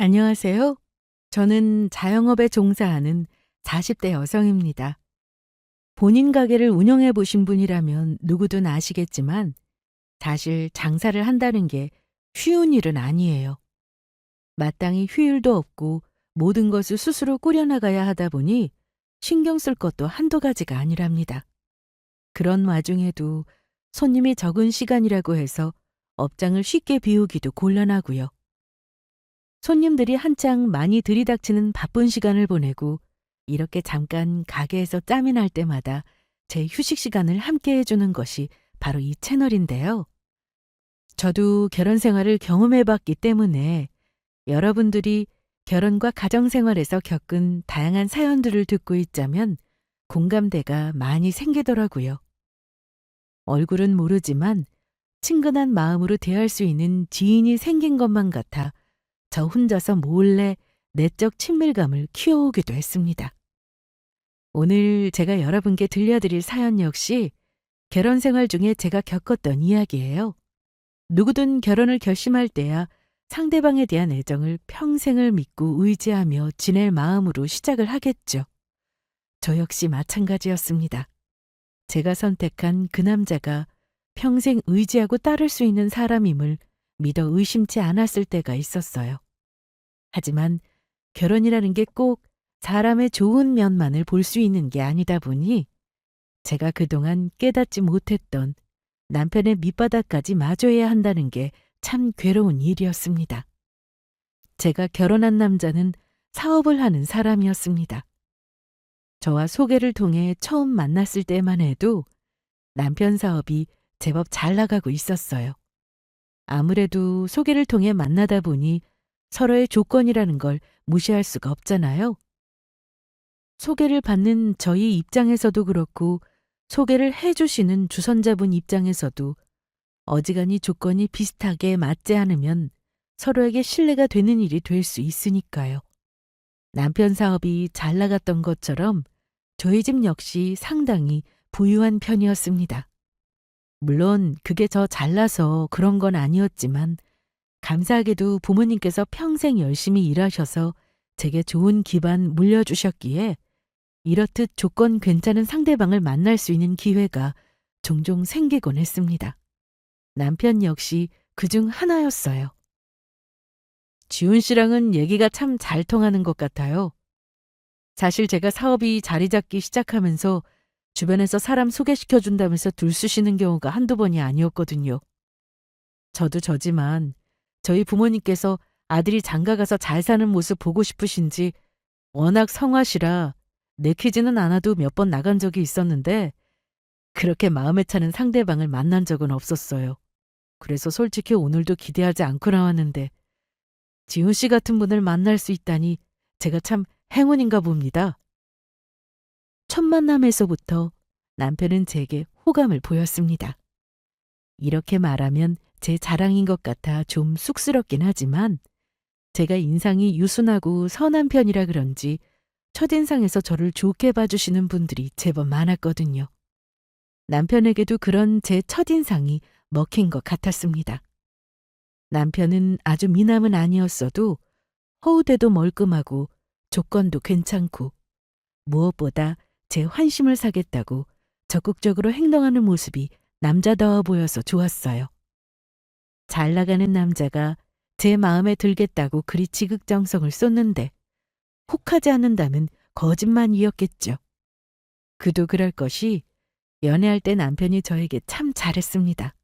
안녕하세요. 저는 자영업에 종사하는 40대 여성입니다. 본인 가게를 운영해 보신 분이라면 누구든 아시겠지만 사실 장사를 한다는 게 쉬운 일은 아니에요. 마땅히 휴일도 없고 모든 것을 스스로 꾸려나가야 하다 보니 신경 쓸 것도 한두 가지가 아니랍니다. 그런 와중에도 손님이 적은 시간이라고 해서 업장을 쉽게 비우기도 곤란하고요. 손님들이 한창 많이 들이닥치는 바쁜 시간을 보내고 이렇게 잠깐 가게에서 짬이 날 때마다 제 휴식 시간을 함께 해주는 것이 바로 이 채널인데요. 저도 결혼 생활을 경험해 봤기 때문에 여러분들이 결혼과 가정 생활에서 겪은 다양한 사연들을 듣고 있자면 공감대가 많이 생기더라고요. 얼굴은 모르지만 친근한 마음으로 대할 수 있는 지인이 생긴 것만 같아 저 혼자서 몰래 내적 친밀감을 키워오기도 했습니다. 오늘 제가 여러분께 들려드릴 사연 역시 결혼 생활 중에 제가 겪었던 이야기예요. 누구든 결혼을 결심할 때야 상대방에 대한 애정을 평생을 믿고 의지하며 지낼 마음으로 시작을 하겠죠. 저 역시 마찬가지였습니다. 제가 선택한 그 남자가 평생 의지하고 따를 수 있는 사람임을 믿어 의심치 않았을 때가 있었어요. 하지만 결혼이라는 게 꼭 사람의 좋은 면만을 볼 수 있는 게 아니다 보니 제가 그동안 깨닫지 못했던 남편의 밑바닥까지 마주해야 한다는 게 참 괴로운 일이었습니다. 제가 결혼한 남자는 사업을 하는 사람이었습니다. 저와 소개를 통해 처음 만났을 때만 해도 남편 사업이 제법 잘 나가고 있었어요. 아무래도 소개를 통해 만나다 보니 서로의 조건이라는 걸 무시할 수가 없잖아요. 소개를 받는 저희 입장에서도 그렇고 소개를 해주시는 주선자분 입장에서도 어지간히 조건이 비슷하게 맞지 않으면 서로에게 신뢰가 되는 일이 될 수 있으니까요. 남편 사업이 잘 나갔던 것처럼 저희 집 역시 상당히 부유한 편이었습니다. 물론 그게 저 잘나서 그런 건 아니었지만 감사하게도 부모님께서 평생 열심히 일하셔서 제게 좋은 기반 물려주셨기에 이렇듯 조건 괜찮은 상대방을 만날 수 있는 기회가 종종 생기곤 했습니다. 남편 역시 그중 하나였어요. 지훈 씨랑은 얘기가 참 잘 통하는 것 같아요. 사실 제가 사업이 자리 잡기 시작하면서 주변에서 사람 소개시켜준다면서 들쑤시는 경우가 한두 번이 아니었거든요. 저도 저지만 저희 부모님께서 아들이 장가가서 잘 사는 모습 보고 싶으신지 워낙 성화시라 내키지는 않아도 몇 번 나간 적이 있었는데 그렇게 마음에 차는 상대방을 만난 적은 없었어요. 그래서 솔직히 오늘도 기대하지 않고 나왔는데 지훈 씨 같은 분을 만날 수 있다니 제가 참 행운인가 봅니다. 첫 만남에서부터 남편은 제게 호감을 보였습니다. 이렇게 말하면 제 자랑인 것 같아 좀 쑥스럽긴 하지만 제가 인상이 유순하고 선한 편이라 그런지 첫인상에서 저를 좋게 봐주시는 분들이 제법 많았거든요. 남편에게도 그런 제 첫인상이 먹힌 것 같았습니다. 남편은 아주 미남은 아니었어도 허우대도 멀끔하고 조건도 괜찮고 무엇보다 제 환심을 사겠다고 적극적으로 행동하는 모습이 남자다워 보여서 좋았어요. 잘 나가는 남자가 제 마음에 들겠다고 그리 지극정성을 쏟는데 혹하지 않는다면 거짓말이었겠죠. 그도 그럴 것이 연애할 때 남편이 저에게 참 잘했습니다.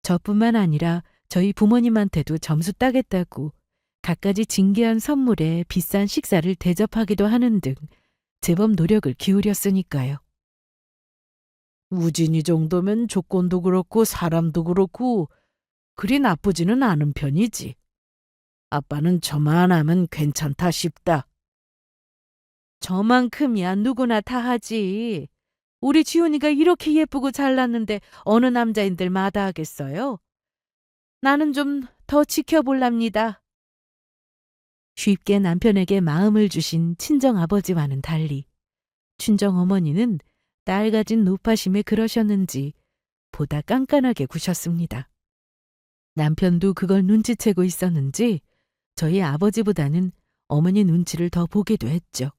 저뿐만 아니라 저희 부모님한테도 점수 따겠다고 갖가지 진귀한 선물에 비싼 식사를 대접하기도 하는 등 제법 노력을 기울였으니까요. 우진이 정도면 조건도 그렇고 사람도 그렇고 그리 나쁘지는 않은 편이지. 아빠는 저만 하면 괜찮다 싶다. 저만큼이야 누구나 다 하지. 우리 지훈이가 이렇게 예쁘고 잘났는데 어느 남자인들 마다하겠어요? 나는 좀 더 지켜볼랍니다. 쉽게 남편에게 마음을 주신 친정아버지와는 달리 친정어머니는 딸 가진 노파심에 그러셨는지 보다 깐깐하게 구셨습니다. 남편도 그걸 눈치채고 있었는지 저희 아버지보다는 어머니 눈치를 더 보기도 했죠.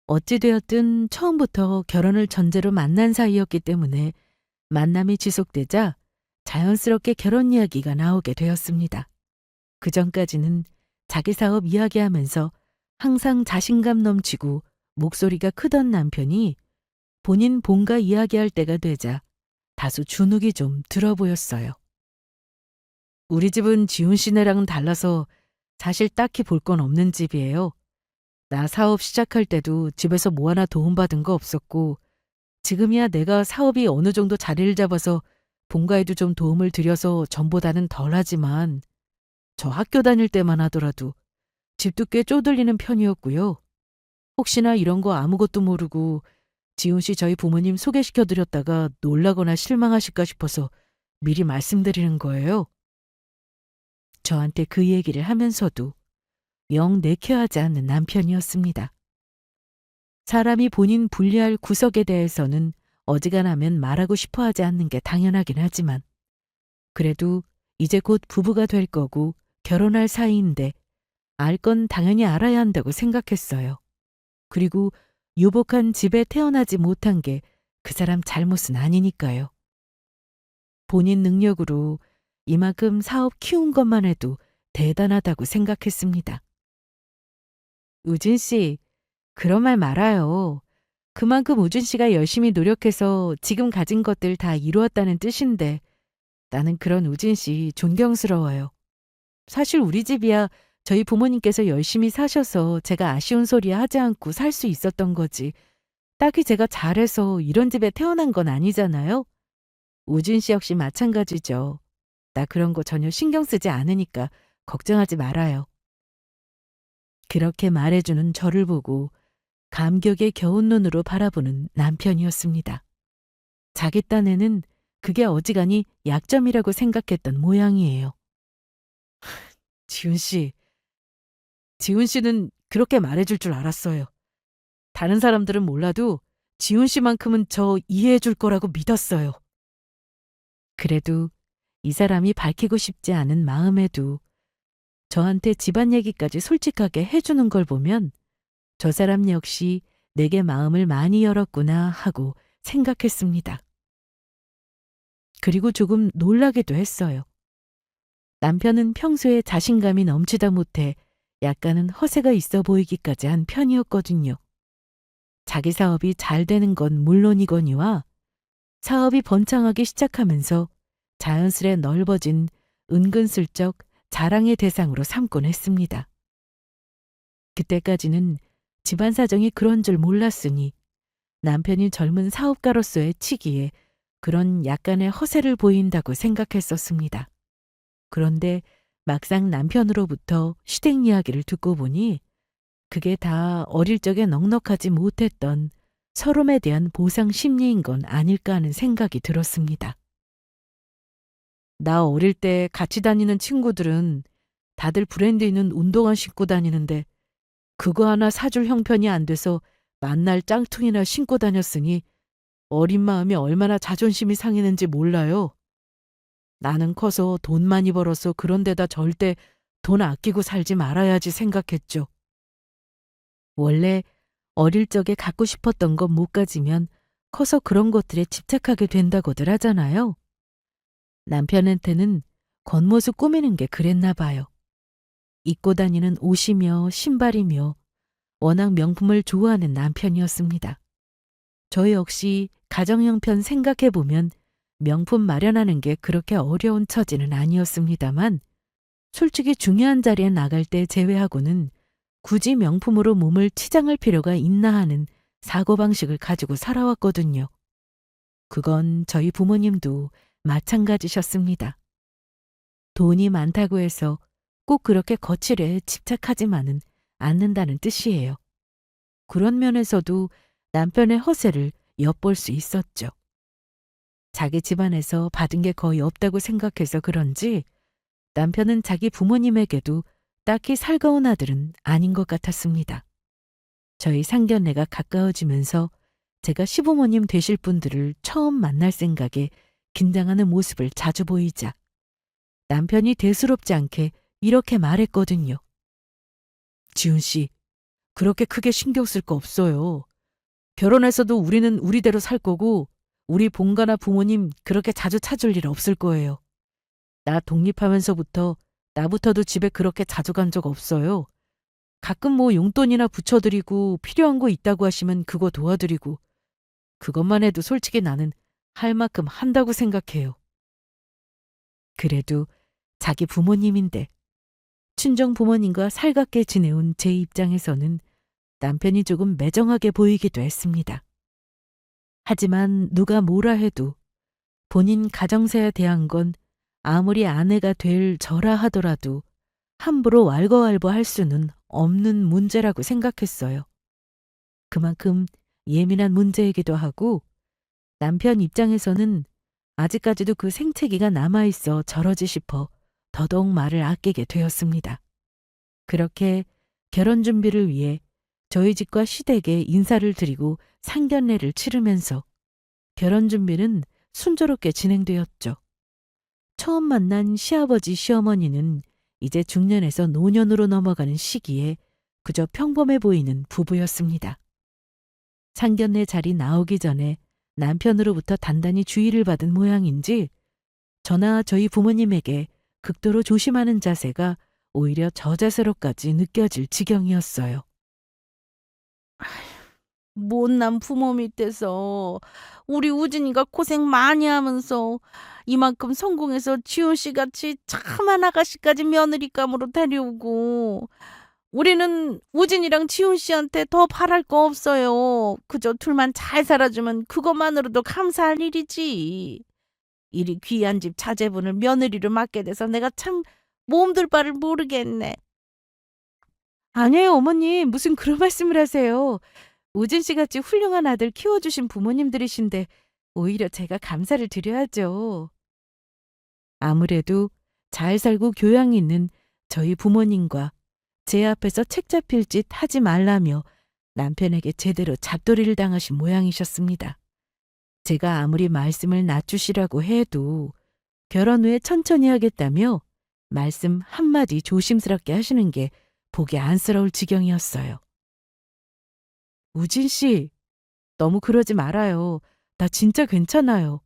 어찌되었든 처음부터 결혼을 전제로 만난 사이였기 때문에 만남이 지속되자 자연스럽게 결혼 이야기가 나오게 되었습니다. 그전까지는 자기 사업 이야기하면서 항상 자신감 넘치고 목소리가 크던 남편이 본인 본가 이야기할 때가 되자 다소 주눅이 좀 들어 보였어요. 우리 집은 지훈 씨네랑은 달라서 사실 딱히 볼 건 없는 집이에요. 나 사업 시작할 때도 집에서 뭐 하나 도움받은 거 없었고 지금이야 내가 사업이 어느 정도 자리를 잡아서 본가에도 좀 도움을 드려서 전보다는 덜하지만 저 학교 다닐 때만 하더라도 집도 꽤 쪼들리는 편이었고요. 혹시나 이런 거 아무것도 모르고 지훈 씨 저희 부모님 소개시켜드렸다가 놀라거나 실망하실까 싶어서 미리 말씀드리는 거예요. 저한테 그 얘기를 하면서도 영 내켜하지 않는 남편이었습니다. 사람이 본인 불리할 구석에 대해서는 어지간하면 말하고 싶어 하지 않는 게 당연하긴 하지만 그래도 이제 곧 부부가 될 거고 결혼할 사이인데 알 건 당연히 알아야 한다고 생각했어요. 그리고 유복한 집에 태어나지 못한 게 그 사람 잘못은 아니니까요. 본인 능력으로 이만큼 사업 키운 것만 해도 대단하다고 생각했습니다. 우진 씨, 그런 말 말아요. 그만큼 우진 씨가 열심히 노력해서 지금 가진 것들 다 이루었다는 뜻인데 나는 그런 우진 씨 존경스러워요. 사실 우리 집이야 저희 부모님께서 열심히 사셔서 제가 아쉬운 소리 하지 않고 살 수 있었던 거지. 딱히 제가 잘해서 이런 집에 태어난 건 아니잖아요. 우진 씨 역시 마찬가지죠. 나 그런 거 전혀 신경 쓰지 않으니까 걱정하지 말아요. 그렇게 말해주는 저를 보고 감격의 겨운 눈으로 바라보는 남편이었습니다. 자기 딴에는 그게 어지간히 약점이라고 생각했던 모양이에요. 지훈 씨, 지훈 씨는 그렇게 말해줄 줄 알았어요. 다른 사람들은 몰라도 지훈 씨만큼은 저 이해해 줄 거라고 믿었어요. 그래도 이 사람이 밝히고 싶지 않은 마음에도 저한테 집안 얘기까지 솔직하게 해주는 걸 보면 저 사람 역시 내게 마음을 많이 열었구나 하고 생각했습니다. 그리고 조금 놀라기도 했어요. 남편은 평소에 자신감이 넘치다 못해 약간은 허세가 있어 보이기까지 한 편이었거든요. 자기 사업이 잘 되는 건 물론이거니와 사업이 번창하기 시작하면서 자연스레 넓어진 은근슬쩍 자랑의 대상으로 삼곤 했습니다. 그때까지는 집안 사정이 그런 줄 몰랐으니 남편이 젊은 사업가로서의 치기에 그런 약간의 허세를 보인다고 생각했었습니다. 그런데 막상 남편으로부터 시댁 이야기를 듣고 보니 그게 다 어릴 적에 넉넉하지 못했던 서름에 대한 보상 심리인 건 아닐까 하는 생각이 들었습니다. 나 어릴 때 같이 다니는 친구들은 다들 브랜드 있는 운동화 신고 다니는데 그거 하나 사줄 형편이 안 돼서 만날 짱퉁이나 신고 다녔으니 어린 마음이 얼마나 자존심이 상했는지 몰라요. 나는 커서 돈 많이 벌어서 그런 데다 절대 돈 아끼고 살지 말아야지 생각했죠. 원래 어릴 적에 갖고 싶었던 것 못 가지면 커서 그런 것들에 집착하게 된다고들 하잖아요. 남편한테는 겉모습 꾸미는 게 그랬나 봐요. 입고 다니는 옷이며 신발이며 워낙 명품을 좋아하는 남편이었습니다. 저 역시 가정 형편 생각해보면 명품 마련하는 게 그렇게 어려운 처지는 아니었습니다만 솔직히 중요한 자리에 나갈 때 제외하고는 굳이 명품으로 몸을 치장할 필요가 있나 하는 사고방식을 가지고 살아왔거든요. 그건 저희 부모님도 마찬가지셨습니다. 돈이 많다고 해서 꼭 그렇게 거칠에 집착하지만은 않는다는 뜻이에요. 그런 면에서도 남편의 허세를 엿볼 수 있었죠. 자기 집안에서 받은 게 거의 없다고 생각해서 그런지 남편은 자기 부모님에게도 딱히 살가운 아들은 아닌 것 같았습니다. 저희 상견례가 가까워지면서 제가 시부모님 되실 분들을 처음 만날 생각에 긴장하는 모습을 자주 보이자 남편이 대수롭지 않게 이렇게 말했거든요. 지훈 씨, 그렇게 크게 신경 쓸 거 없어요. 결혼해서도 우리는 우리대로 살 거고 우리 본가나 부모님 그렇게 자주 찾을 일 없을 거예요. 나 독립하면서부터 나부터도 집에 그렇게 자주 간 적 없어요. 가끔 뭐 용돈이나 붙여드리고 필요한 거 있다고 하시면 그거 도와드리고 그것만 해도 솔직히 나는 할 만큼 한다고 생각해요. 그래도 자기 부모님인데 친정 부모님과 살갑게 지내온 제 입장에서는 남편이 조금 매정하게 보이기도 했습니다. 하지만 누가 뭐라 해도 본인 가정사에 대한 건 아무리 아내가 될 저라 하더라도 함부로 왈가왈부할 수는 없는 문제라고 생각했어요. 그만큼 예민한 문제이기도 하고 남편 입장에서는 아직까지도 그 생채기가 남아있어 저러지 싶어 더더욱 말을 아끼게 되었습니다. 그렇게 결혼 준비를 위해 저희 집과 시댁에 인사를 드리고 상견례를 치르면서 결혼 준비는 순조롭게 진행되었죠. 처음 만난 시아버지 시어머니는 이제 중년에서 노년으로 넘어가는 시기에 그저 평범해 보이는 부부였습니다. 상견례 자리 나오기 전에 남편으로부터 단단히 주의를 받은 모양인지 저나 저희 부모님에게 극도로 조심하는 자세가 오히려 저자세로까지 느껴질 지경이었어요. 못난 부모 밑에서 우리 우진이가 고생 많이 하면서 이만큼 성공해서 지훈 씨 같이 참한 아가씨까지 며느리감으로 데려오고 우리는 우진이랑 지훈 씨한테 더 바랄 거 없어요. 그저 둘만 잘 살아주면 그것만으로도 감사할 일이지. 이리 귀한 집 자제분을 며느리로 맡게 돼서 내가 참 몸둘 바를 모르겠네. 아니에요, 어머님. 무슨 그런 말씀을 하세요. 우진 씨 같이 훌륭한 아들 키워주신 부모님들이신데 오히려 제가 감사를 드려야죠. 아무래도 잘 살고 교양 있는 저희 부모님과 제 앞에서 책 잡힐 짓 하지 말라며 남편에게 제대로 잡돌이를 당하신 모양이셨습니다. 제가 아무리 말씀을 낮추시라고 해도 결혼 후에 천천히 하겠다며 말씀 한마디 조심스럽게 하시는 게 보기 안쓰러울 지경이었어요. 우진 씨, 너무 그러지 말아요. 나 진짜 괜찮아요.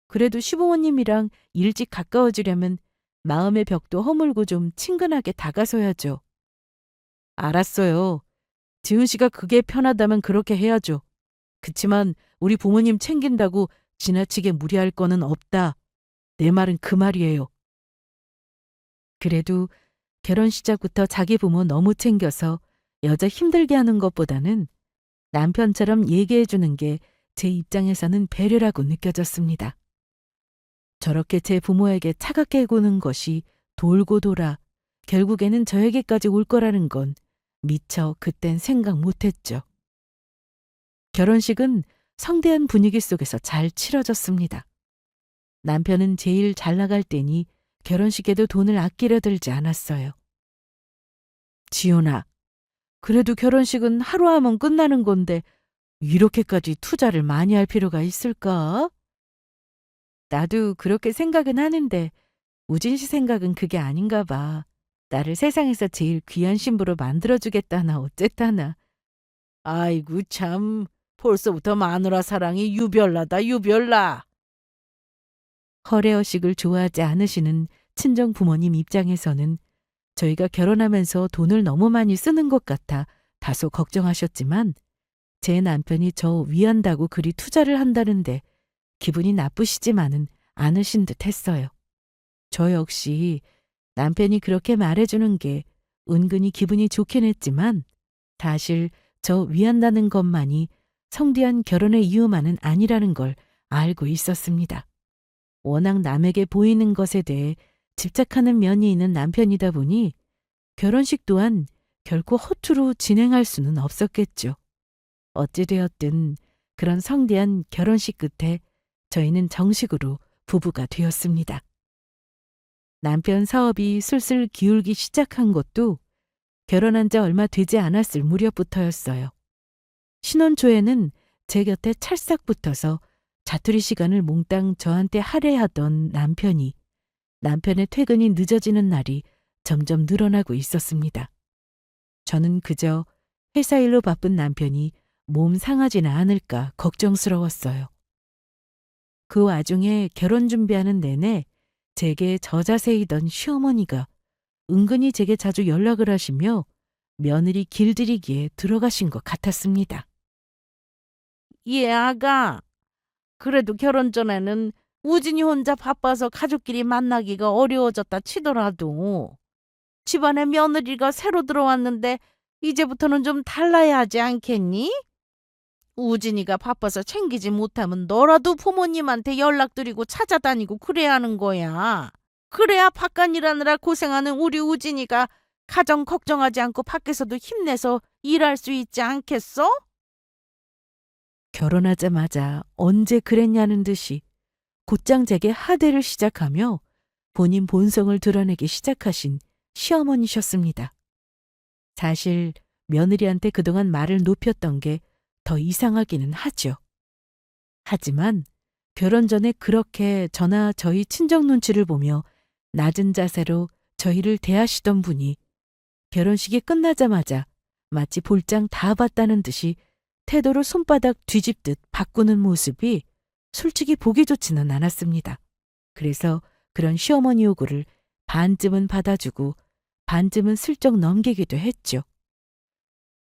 그래도 시부모님이랑 일찍 가까워지려면 마음의 벽도 허물고 좀 친근하게 다가서야죠. 알았어요. 지훈 씨가 그게 편하다면 그렇게 해야죠. 그치만 우리 부모님 챙긴다고 지나치게 무리할 거는 없다. 내 말은 그 말이에요. 그래도 결혼 시작부터 자기 부모 너무 챙겨서 여자 힘들게 하는 것보다는 남편처럼 얘기해 주는 게 제 입장에서는 배려라고 느껴졌습니다. 저렇게 제 부모에게 차갑게 구는 것이 돌고 돌아 결국에는 저에게까지 올 거라는 건 미처 그땐 생각 못했죠. 결혼식은 성대한 분위기 속에서 잘 치러졌습니다. 남편은 제일 잘 나갈 때니 결혼식에도 돈을 아끼려 들지 않았어요. 지훈아, 그래도 결혼식은 하루 하면 끝나는 건데 이렇게까지 투자를 많이 할 필요가 있을까? 나도 그렇게 생각은 하는데 우진 씨 생각은 그게 아닌가 봐. 나를 세상에서 제일 귀한 신부로 만들어주겠다나 어쨌다나. 아이고 참 벌써부터 마누라 사랑이 유별나다 유별나. 허례허식을 좋아하지 않으시는 친정 부모님 입장에서는 저희가 결혼하면서 돈을 너무 많이 쓰는 것 같아 다소 걱정하셨지만 제 남편이 저 위한다고 그리 투자를 한다는데 기분이 나쁘시지만은 않으신 듯 했어요. 저 역시 남편이 그렇게 말해주는 게 은근히 기분이 좋긴 했지만 사실 저 위한다는 것만이 성대한 결혼의 이유만은 아니라는 걸 알고 있었습니다. 워낙 남에게 보이는 것에 대해 집착하는 면이 있는 남편이다 보니 결혼식 또한 결코 허투루 진행할 수는 없었겠죠. 어찌되었든 그런 성대한 결혼식 끝에 저희는 정식으로 부부가 되었습니다. 남편 사업이 술술 기울기 시작한 것도 결혼한 지 얼마 되지 않았을 무렵부터였어요. 신혼 초에는 제 곁에 찰싹 붙어서 자투리 시간을 몽땅 저한테 할애하던 남편이 남편의 퇴근이 늦어지는 날이 점점 늘어나고 있었습니다. 저는 그저 회사 일로 바쁜 남편이 몸 상하지는 않을까 걱정스러웠어요. 그 와중에 결혼 준비하는 내내 제게 저자세이던 시어머니가 은근히 제게 자주 연락을 하시며 며느리 길들이기에 들어가신 것 같았습니다. 예, 아가. 그래도 결혼 전에는 우진이 혼자 바빠서 가족끼리 만나기가 어려워졌다 치더라도 집안에 며느리가 새로 들어왔는데 이제부터는 좀 달라야 하지 않겠니? 우진이가 바빠서 챙기지 못하면 너라도 부모님한테 연락드리고 찾아다니고 그래야 하는 거야. 그래야 바깥 일하느라 고생하는 우리 우진이가 가정 걱정하지 않고 밖에서도 힘내서 일할 수 있지 않겠어? 결혼하자마자 언제 그랬냐는 듯이 곧장 제게 하대를 시작하며 본인 본성을 드러내기 시작하신 시어머니셨습니다. 사실 며느리한테 그동안 말을 높였던 게 더 이상하기는 하죠. 하지만 결혼 전에 그렇게 저나 저희 친정 눈치를 보며 낮은 자세로 저희를 대하시던 분이 결혼식이 끝나자마자 마치 볼장 다 봤다는 듯이 태도를 손바닥 뒤집듯 바꾸는 모습이 솔직히 보기 좋지는 않았습니다. 그래서 그런 시어머니 요구를 반쯤은 받아주고 반쯤은 슬쩍 넘기기도 했죠.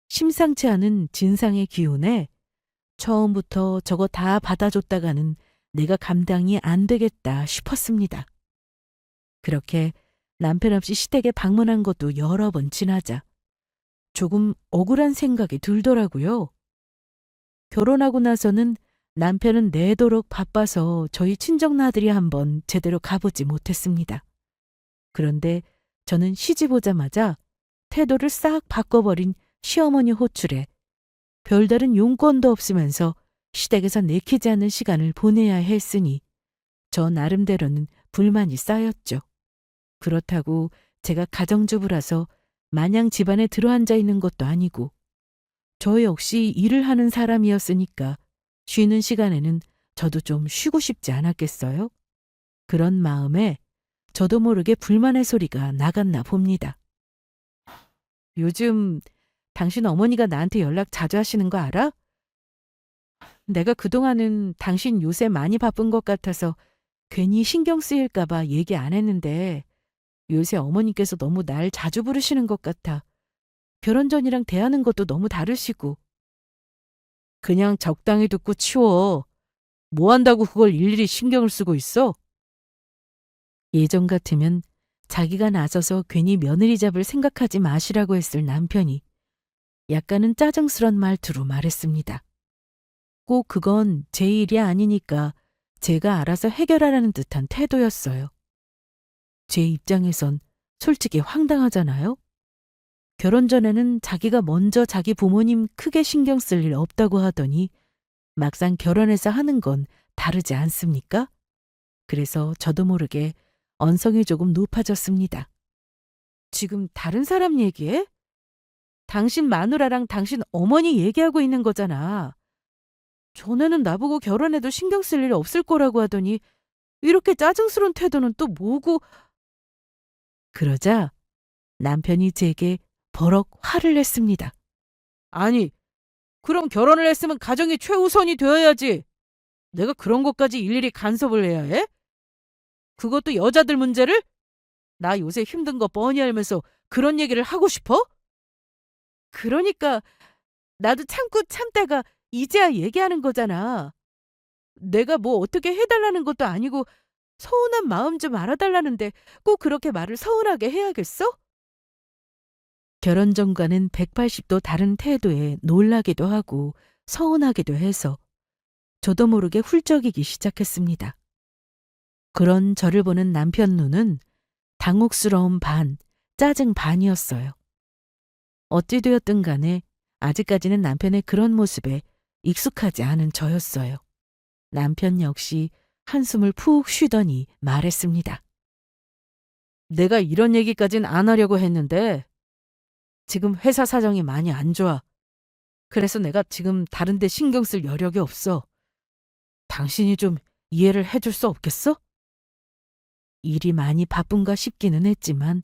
심상치 않은 진상의 기운에 처음부터 저거 다 받아줬다가는 내가 감당이 안 되겠다 싶었습니다. 그렇게 남편 없이 시댁에 방문한 것도 여러 번 지나자 조금 억울한 생각이 들더라고요. 결혼하고 나서는 남편은 내도록 바빠서 저희 친정나들이 한번 제대로 가보지 못했습니다. 그런데 저는 시집 오자마자 태도를 싹 바꿔버린 시어머니 호출에 별다른 용건도 없으면서 시댁에서 내키지 않는 시간을 보내야 했으니 저 나름대로는 불만이 쌓였죠. 그렇다고 제가 가정주부라서 마냥 집안에 들어앉아 있는 것도 아니고 저 역시 일을 하는 사람이었으니까 쉬는 시간에는 저도 좀 쉬고 싶지 않았겠어요? 그런 마음에 저도 모르게 불만의 소리가 나갔나 봅니다. 요즘 당신 어머니가 나한테 연락 자주 하시는 거 알아? 내가 그동안은 당신 요새 많이 바쁜 것 같아서 괜히 신경 쓰일까 봐 얘기 안 했는데 요새 어머니께서 너무 날 자주 부르시는 것 같아. 결혼 전이랑 대하는 것도 너무 다르시고. 그냥 적당히 듣고 치워. 뭐 한다고 그걸 일일이 신경을 쓰고 있어? 예전 같으면 자기가 나서서 괜히 며느리 잡을 생각하지 마시라고 했을 남편이 약간은 짜증스런 말투로 말했습니다. 꼭 그건 제 일이 아니니까 제가 알아서 해결하라는 듯한 태도였어요. 제 입장에선 솔직히 황당하잖아요? 결혼 전에는 자기가 먼저 자기 부모님 크게 신경 쓸 일 없다고 하더니 막상 결혼해서 하는 건 다르지 않습니까? 그래서 저도 모르게 언성이 조금 높아졌습니다. 지금 다른 사람 얘기해? 당신 마누라랑 당신 어머니 얘기하고 있는 거잖아. 전에는 나보고 결혼해도 신경 쓸 일 없을 거라고 하더니 이렇게 짜증스러운 태도는 또 뭐고. 그러자 남편이 제게 버럭 화를 냈습니다. 아니, 그럼 결혼을 했으면 가정이 최우선이 되어야지. 내가 그런 것까지 일일이 간섭을 해야 해? 그것도 여자들 문제를? 나 요새 힘든 거 뻔히 알면서 그런 얘기를 하고 싶어? 그러니까 나도 참고 참다가 이제야 얘기하는 거잖아. 내가 뭐 어떻게 해달라는 것도 아니고 서운한 마음 좀 알아달라는데 꼭 그렇게 말을 서운하게 해야겠어? 결혼 전과는 180도 다른 태도에 놀라기도 하고 서운하기도 해서 저도 모르게 훌쩍이기 시작했습니다. 그런 저를 보는 남편 눈은 당혹스러움 반, 짜증 반이었어요. 어찌 되었든 간에 아직까지는 남편의 그런 모습에 익숙하지 않은 저였어요. 남편 역시 한숨을 푹 쉬더니 말했습니다. 내가 이런 얘기까진 안 하려고 했는데 지금 회사 사정이 많이 안 좋아. 그래서 내가 지금 다른 데 신경 쓸 여력이 없어. 당신이 좀 이해를 해줄 수 없겠어? 일이 많이 바쁜가 싶기는 했지만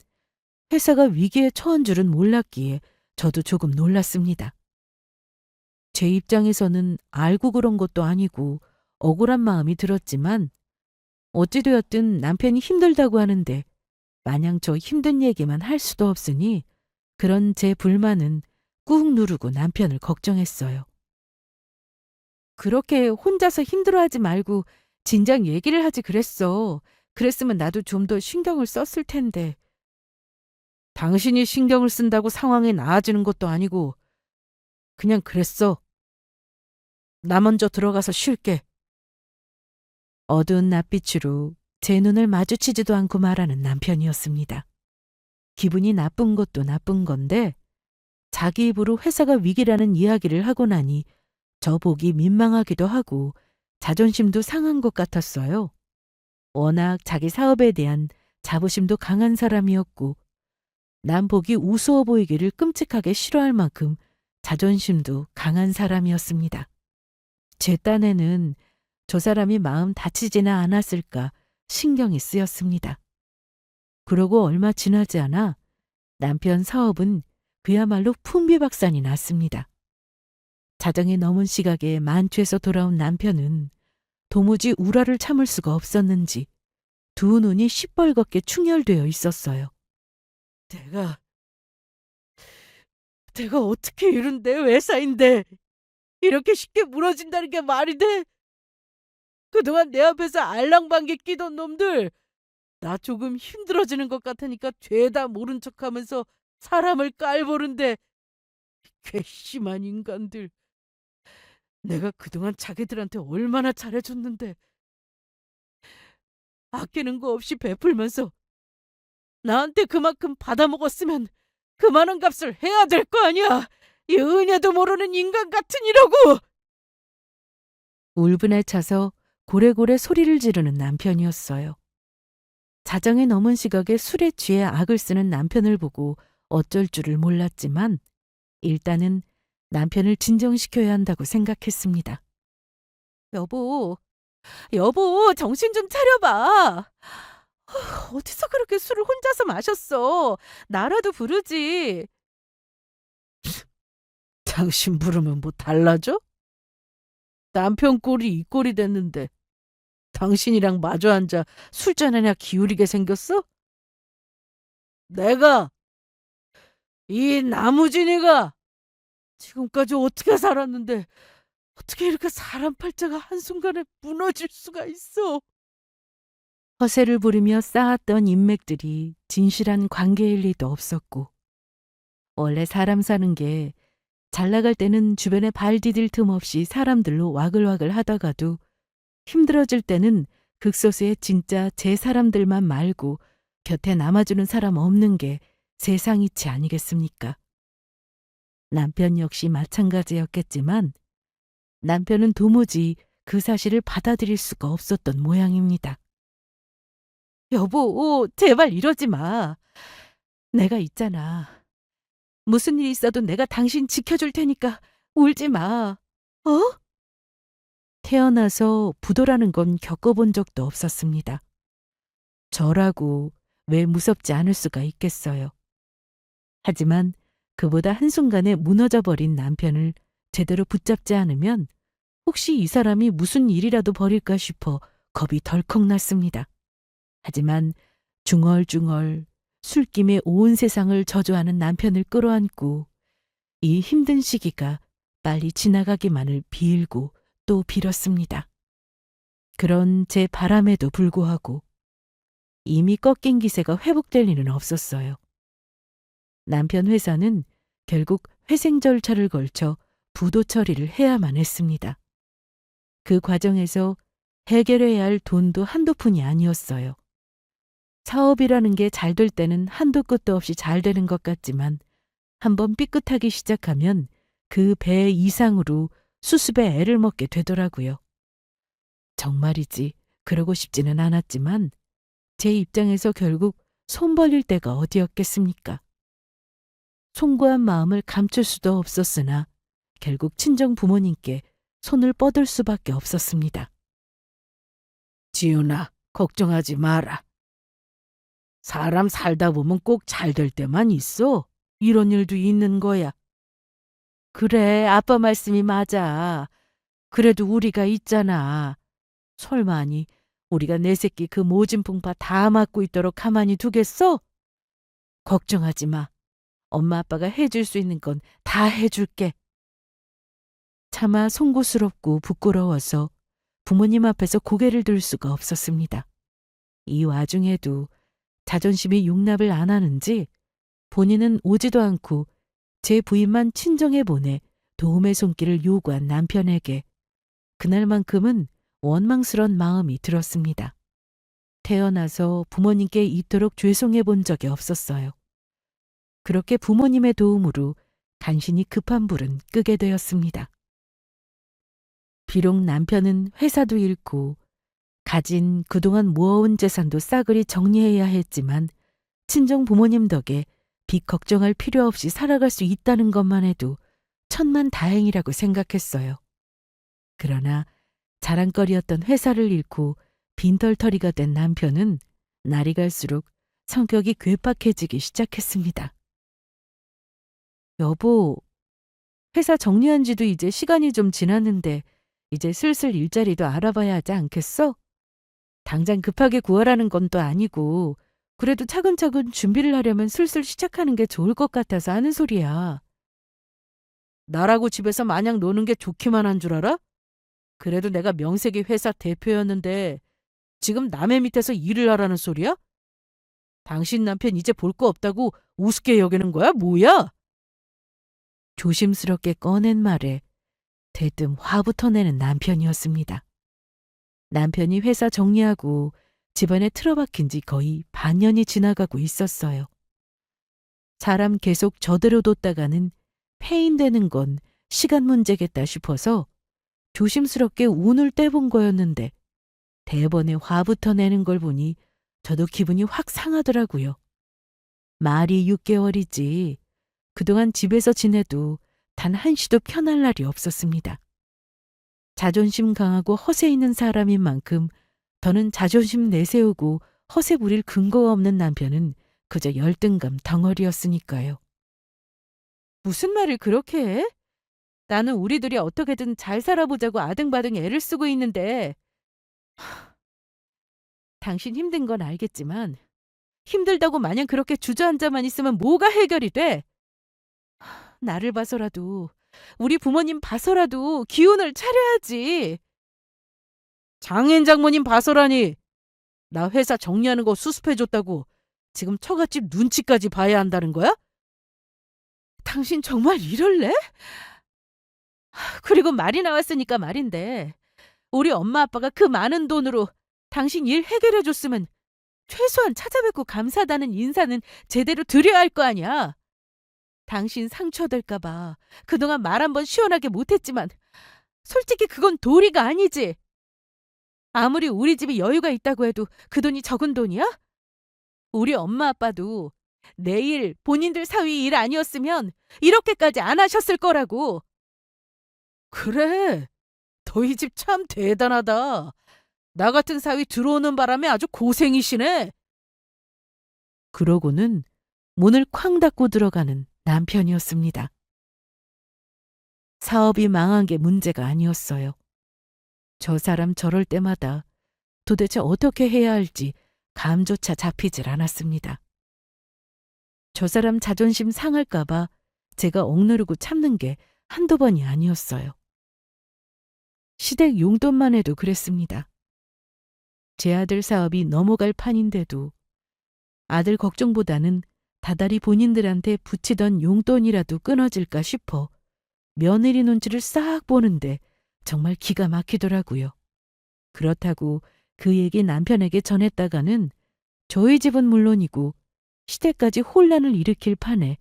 회사가 위기에 처한 줄은 몰랐기에 저도 조금 놀랐습니다. 제 입장에서는 알고 그런 것도 아니고 억울한 마음이 들었지만 어찌되었든 남편이 힘들다고 하는데 마냥 저 힘든 얘기만 할 수도 없으니 그런 제 불만은 꾹 누르고 남편을 걱정했어요. 그렇게 혼자서 힘들어하지 말고 진작 얘기를 하지 그랬어. 그랬으면 나도 좀 더 신경을 썼을 텐데. 당신이 신경을 쓴다고 상황이 나아지는 것도 아니고 그냥 그랬어. 나 먼저 들어가서 쉴게. 어두운 낯빛으로 제 눈을 마주치지도 않고 말하는 남편이었습니다. 기분이 나쁜 것도 나쁜 건데 자기 입으로 회사가 위기라는 이야기를 하고 나니 저 보기 민망하기도 하고 자존심도 상한 것 같았어요. 워낙 자기 사업에 대한 자부심도 강한 사람이었고 남 보기 우스워 보이기를 끔찍하게 싫어할 만큼 자존심도 강한 사람이었습니다. 제 딴에는 저 사람이 마음 다치지나 않았을까 신경이 쓰였습니다. 그러고 얼마 지나지 않아 남편 사업은 그야말로 풍비박산이 났습니다. 자정이 넘은 시각에 만취해서 돌아온 남편은 도무지 우라를 참을 수가 없었는지 두 눈이 시뻘겋게 충혈되어 있었어요. 내가 어떻게 이런 내 회사인데 이렇게 쉽게 무너진다는 게 말이 돼? 그동안 내 앞에서 알랑방귀 끼던 놈들 나 조금 힘들어지는 것 같으니까 죄다 모른 척하면서 사람을 깔보는데 괘씸한 인간들. 내가 그동안 자기들한테 얼마나 잘해줬는데 아끼는 거 없이 베풀면서 나한테 그만큼 받아먹었으면 그만한 값을 해야 될 거 아니야. 이 은혜도 모르는 인간 같으니라고. 울분에 차서 고래고래 소리를 지르는 남편이었어요. 자정에 넘은 시각에 술에 취해 악을 쓰는 남편을 보고 어쩔 줄을 몰랐지만 일단은 남편을 진정시켜야 한다고 생각했습니다. 여보, 정신 좀 차려봐. 어디서 그렇게 술을 혼자서 마셨어. 나라도 부르지. 당신 부르면 뭐 달라져? 남편 꼴이 이 꼴이 됐는데 당신이랑 마주 앉아 술잔하냐 기울이게 생겼어? 내가 이 나무진이가 지금까지 어떻게 살았는데 어떻게 이렇게 사람 팔자가 한순간에 무너질 수가 있어? 허세를 부리며 쌓았던 인맥들이 진실한 관계일 리도 없었고 원래 사람 사는 게 잘 나갈 때는 주변에 발 디딜 틈 없이 사람들로 와글와글 하다가도 힘들어질 때는 극소수의 진짜 제 사람들만 말고 곁에 남아주는 사람 없는 게 세상 이치 아니겠습니까? 남편 역시 마찬가지였겠지만 남편은 도무지 그 사실을 받아들일 수가 없었던 모양입니다. 여보, 제발 이러지 마. 내가 있잖아. 무슨 일 있어도 내가 당신 지켜줄 테니까 울지 마. 어? 태어나서 부도라는 건 겪어본 적도 없었습니다. 저라고 왜 무섭지 않을 수가 있겠어요. 하지만 그보다 한순간에 무너져 버린 남편을 제대로 붙잡지 않으면 혹시 이 사람이 무슨 일이라도 벌일까 싶어 겁이 덜컥 났습니다. 하지만 중얼중얼 술김에 온 세상을 저주하는 남편을 끌어안고 이 힘든 시기가 빨리 지나가기만을 빌고 또 빌었습니다. 그런 제 바람에도 불구하고 이미 꺾인 기세가 회복될 리는 없었어요. 남편 회사는 결국 회생 절차를 걸쳐 부도 처리를 해야만 했습니다. 그 과정에서 해결해야 할 돈도 한두 푼이 아니었어요. 사업이라는 게 잘 될 때는 한도 끝도 없이 잘 되는 것 같지만 한번 삐끗하기 시작하면 그 배 이상으로 수습에 애를 먹게 되더라고요. 정말이지 그러고 싶지는 않았지만 제 입장에서 결국 손 벌릴 데가 어디였겠습니까? 송구한 마음을 감출 수도 없었으나 결국 친정 부모님께 손을 뻗을 수밖에 없었습니다. 지훈아, 걱정하지 마라. 사람 살다 보면 꼭 잘 될 때만 있어. 이런 일도 있는 거야. 그래, 아빠 말씀이 맞아. 그래도 우리가 있잖아. 설마니 우리가 내 새끼 그 모진풍파 다 맞고 있도록 가만히 두겠어? 걱정하지 마. 엄마 아빠가 해줄 수 있는 건 다 해줄게. 차마 송구스럽고 부끄러워서 부모님 앞에서 고개를 들 수가 없었습니다. 이 와중에도 자존심이 용납을 안 하는지 본인은 오지도 않고 제 부인만 친정에 보내 도움의 손길을 요구한 남편에게 그날만큼은 원망스런 마음이 들었습니다. 태어나서 부모님께 이토록 죄송해 본 적이 없었어요. 그렇게 부모님의 도움으로 간신히 급한 불은 끄게 되었습니다. 비록 남편은 회사도 잃고 가진 그동안 모아온 재산도 싸그리 정리해야 했지만 친정 부모님 덕에 빚 걱정할 필요 없이 살아갈 수 있다는 것만 해도 천만 다행이라고 생각했어요. 그러나 자랑거리였던 회사를 잃고 빈털터리가 된 남편은 날이 갈수록 성격이 괴팍해지기 시작했습니다. 여보, 회사 정리한 지도 이제 시간이 좀 지났는데 이제 슬슬 일자리도 알아봐야 하지 않겠어? 당장 급하게 구하라는 건 또 아니고 그래도 차근차근 준비를 하려면 슬슬 시작하는 게 좋을 것 같아서 하는 소리야. 나라고 집에서 마냥 노는 게 좋기만 한 줄 알아? 그래도 내가 명색이 회사 대표였는데 지금 남의 밑에서 일을 하라는 소리야? 당신 남편 이제 볼 거 없다고 우습게 여기는 거야? 뭐야? 조심스럽게 꺼낸 말에 대뜸 화부터 내는 남편이었습니다. 남편이 회사 정리하고 집안에 틀어박힌 지 거의 반년이 지나가고 있었어요. 사람 계속 저대로 뒀다가는 폐인되는 건 시간 문제겠다 싶어서 조심스럽게 운을 떼본 거였는데 대번에 화부터 내는 걸 보니 저도 기분이 확 상하더라고요. 말이 6개월이지 그동안 집에서 지내도 단 한시도 편할 날이 없었습니다. 자존심 강하고 허세 있는 사람인 만큼 더는 자존심 내세우고 허세 부릴 근거가 없는 남편은 그저 열등감 덩어리였으니까요. 무슨 말을 그렇게 해? 나는 우리들이 어떻게든 잘 살아보자고 아등바등 애를 쓰고 있는데 당신 힘든 건 알겠지만 힘들다고 마냥 그렇게 주저앉아만 있으면 뭐가 해결이 돼? 나를 봐서라도 우리 부모님 봐서라도 기운을 차려야지. 장인 장모님 봐서라니. 나 회사 정리하는 거 수습해줬다고 지금 처갓집 눈치까지 봐야 한다는 거야? 당신 정말 이럴래? 그리고 말이 나왔으니까 말인데 우리 엄마 아빠가 그 많은 돈으로 당신 일 해결해줬으면 최소한 찾아뵙고 감사하다는 인사는 제대로 드려야 할 거 아니야. 당신 상처될까 봐 그동안 말 한 번 시원하게 못했지만 솔직히 그건 도리가 아니지. 아무리 우리 집이 여유가 있다고 해도 그 돈이 적은 돈이야? 우리 엄마 아빠도 내일 본인들 사위 일 아니었으면 이렇게까지 안 하셨을 거라고. 그래, 너희 집 참 대단하다. 나 같은 사위 들어오는 바람에 아주 고생이시네. 그러고는 문을 쾅 닫고 들어가는 남편이었습니다. 사업이 망한 게 문제가 아니었어요. 저 사람 저럴 때마다 도대체 어떻게 해야 할지 감조차 잡히질 않았습니다. 저 사람 자존심 상할까봐 제가 억누르고 참는 게 한두 번이 아니었어요. 시댁 용돈만 해도 그랬습니다. 제 아들 사업이 넘어갈 판인데도 아들 걱정보다는 다달이 본인들한테 붙이던 용돈이라도 끊어질까 싶어 며느리 눈치를 싹 보는데 정말 기가 막히더라고요. 그렇다고 그 얘기 남편에게 전했다가는 저희 집은 물론이고 시댁까지 혼란을 일으킬 판에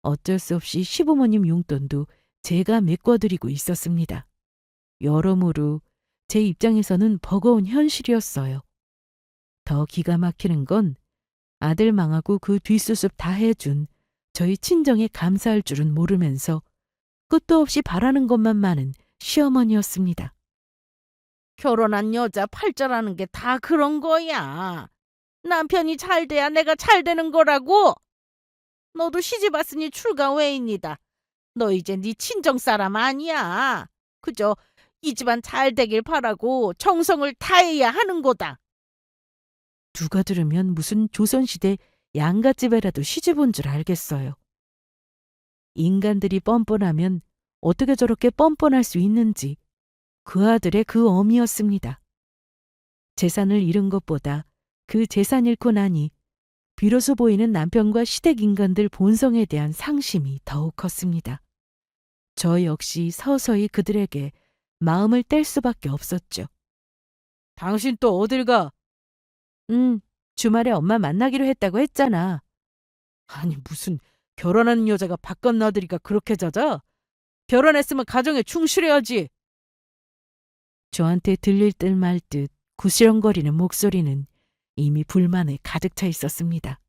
어쩔 수 없이 시부모님 용돈도 제가 메꿔드리고 있었습니다. 여러모로 제 입장에서는 버거운 현실이었어요. 더 기가 막히는 건 아들 망하고 그 뒷수습 다 해준 저희 친정에 감사할 줄은 모르면서 끝도 없이 바라는 것만 많은 시어머니였습니다. 결혼한 여자 팔자라는 게 다 그런 거야. 남편이 잘 돼야 내가 잘 되는 거라고. 너도 시집 왔으니 출가 외인이다. 너 이제 네 친정 사람 아니야. 그저 이 집안 잘 되길 바라고 정성을 다해야 하는 거다. 누가 들으면 무슨 조선시대 양갓집에라도 시집 온 줄 알겠어요. 인간들이 뻔뻔하면 어떻게 저렇게 뻔뻔할 수 있는지 그 아들의 그 어미였습니다. 재산을 잃은 것보다 그 재산 잃고 나니 비로소 보이는 남편과 시댁 인간들 본성에 대한 상심이 더욱 컸습니다. 저 역시 서서히 그들에게 마음을 뗄 수밖에 없었죠. 당신 또 어딜 가? 주말에 엄마 만나기로 했다고 했잖아. 아니 무슨 결혼하는 여자가 바깥 나들이가 그렇게 잦아? 결혼했으면 가정에 충실해야지. 저한테 들릴 듯 말 듯 구시렁거리는 목소리는 이미 불만에 가득 차 있었습니다.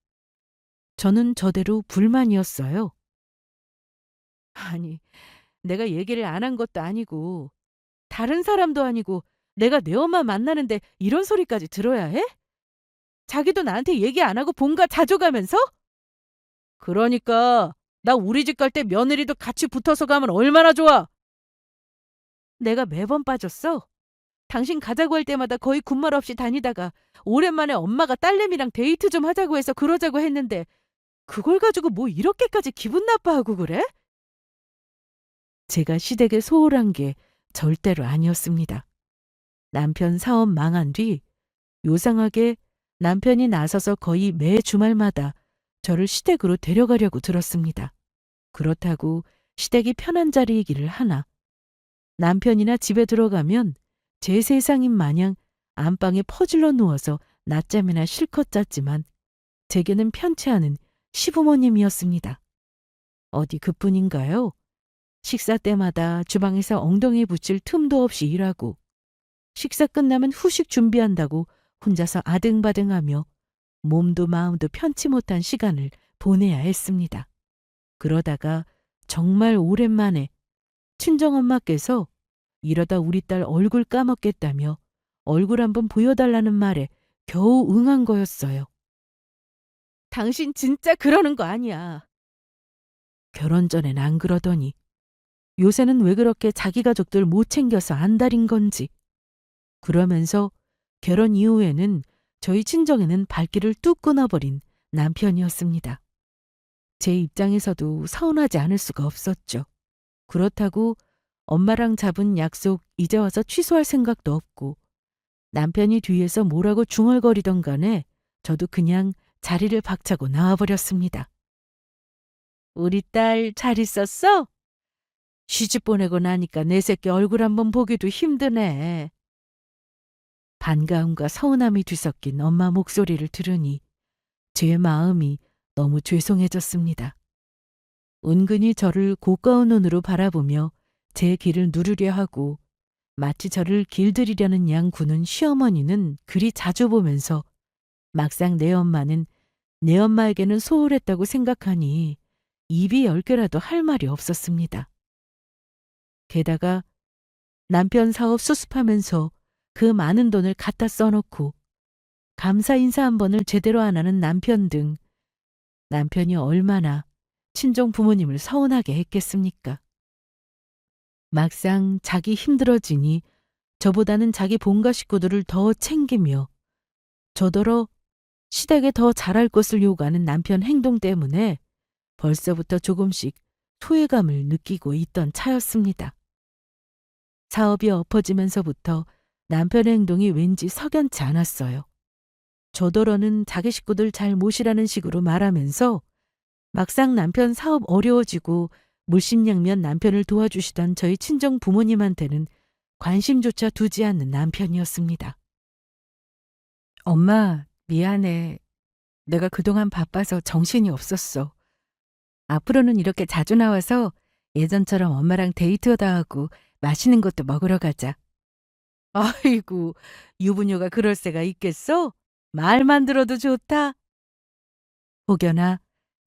저는 저대로 불만이었어요. 아니, 내가 얘기를 안 한 것도 아니고 다른 사람도 아니고 내가 내 엄마 만나는데 이런 소리까지 들어야 해? 자기도 나한테 얘기 안 하고 본가 자주 가면서? 그러니까 나 우리 집 갈 때 며느리도 같이 붙어서 가면 얼마나 좋아. 내가 매번 빠졌어. 당신 가자고 할 때마다 거의 군말 없이 다니다가 오랜만에 엄마가 딸내미랑 데이트 좀 하자고 해서 그러자고 했는데 그걸 가지고 뭐 이렇게까지 기분 나빠하고 그래? 제가 시댁에 소홀한 게 절대로 아니었습니다. 남편 사업 망한 뒤 요상하게 남편이 나서서 거의 매 주말마다 저를 시댁으로 데려가려고 들었습니다. 그렇다고 시댁이 편한 자리이기를 하나 남편이나 집에 들어가면 제 세상인 마냥 안방에 퍼질러 누워서 낮잠이나 실컷 잤지만 제게는 편치 않은 시부모님이었습니다. 어디 그뿐인가요? 식사 때마다 주방에서 엉덩이 붙일 틈도 없이 일하고 식사 끝나면 후식 준비한다고 혼자서 아등바등하며 몸도 마음도 편치 못한 시간을 보내야 했습니다. 그러다가 정말 오랜만에 친정엄마께서 이러다 우리 딸 얼굴 까먹겠다며 얼굴 한번 보여달라는 말에 겨우 응한 거였어요. 당신 진짜 그러는 거 아니야. 결혼 전엔 안 그러더니 요새는 왜 그렇게 자기 가족들 못 챙겨서 안달인 건지. 그러면서 결혼 이후에는 저희 친정에는 발길을 뚝 끊어버린 남편이었습니다. 제 입장에서도 서운하지 않을 수가 없었죠. 그렇다고 엄마랑 잡은 약속 이제 와서 취소할 생각도 없고 남편이 뒤에서 뭐라고 중얼거리던 간에 저도 그냥 자리를 박차고 나와버렸습니다. 우리 딸 잘 있었어? 시집 보내고 나니까 내 새끼 얼굴 한번 보기도 힘드네. 반가움과 서운함이 뒤섞인 엄마 목소리를 들으니 제 마음이 너무 죄송해졌습니다. 은근히 저를 고가운 눈으로 바라보며 제 길을 누르려 하고 마치 저를 길들이려는 양 구는 시어머니는 그리 자주 보면서 막상 내 엄마는 내 엄마에게는 소홀했다고 생각하니 입이 10개라도 할 말이 없었습니다. 게다가 남편 사업 수습하면서 그 많은 돈을 갖다 써놓고 감사 인사 한 번을 제대로 안 하는 남편 등 남편이 얼마나 친정 부모님을 서운하게 했겠습니까? 막상 자기 힘들어지니 저보다는 자기 본가 식구들을 더 챙기며 저더러 시댁에 더 잘할 것을 요구하는 남편 행동 때문에 벌써부터 조금씩 소외감을 느끼고 있던 차였습니다. 사업이 엎어지면서부터 남편의 행동이 왠지 석연치 않았어요. 저더러는 자기 식구들 잘 모시라는 식으로 말하면서 막상 남편 사업 어려워지고 물심양면 남편을 도와주시던 저희 친정 부모님한테는 관심조차 두지 않는 남편이었습니다. 엄마, 미안해. 내가 그동안 바빠서 정신이 없었어. 앞으로는 이렇게 자주 나와서 예전처럼 엄마랑 데이트도 하고 맛있는 것도 먹으러 가자. 아이고, 유부녀가 그럴 새가 있겠어? 말만 들어도 좋다. 혹여나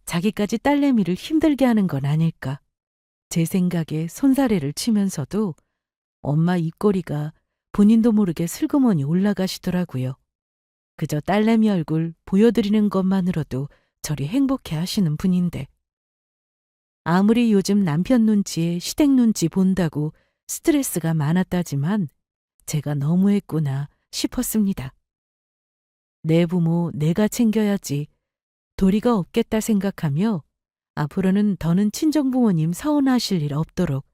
자기까지 딸내미를 힘들게 하는 건 아닐까. 제 생각에 손사래를 치면서도 엄마 입꼬리가 본인도 모르게 슬그머니 올라가시더라고요. 그저 딸내미 얼굴 보여드리는 것만으로도 저리 행복해 하시는 분인데 아무리 요즘 남편 눈치에 시댁 눈치 본다고 스트레스가 많았다지만 제가 너무했구나 싶었습니다. 내 부모 내가 챙겨야지 도리가 없겠다 생각하며 앞으로는 더는 친정부모님 서운하실 일 없도록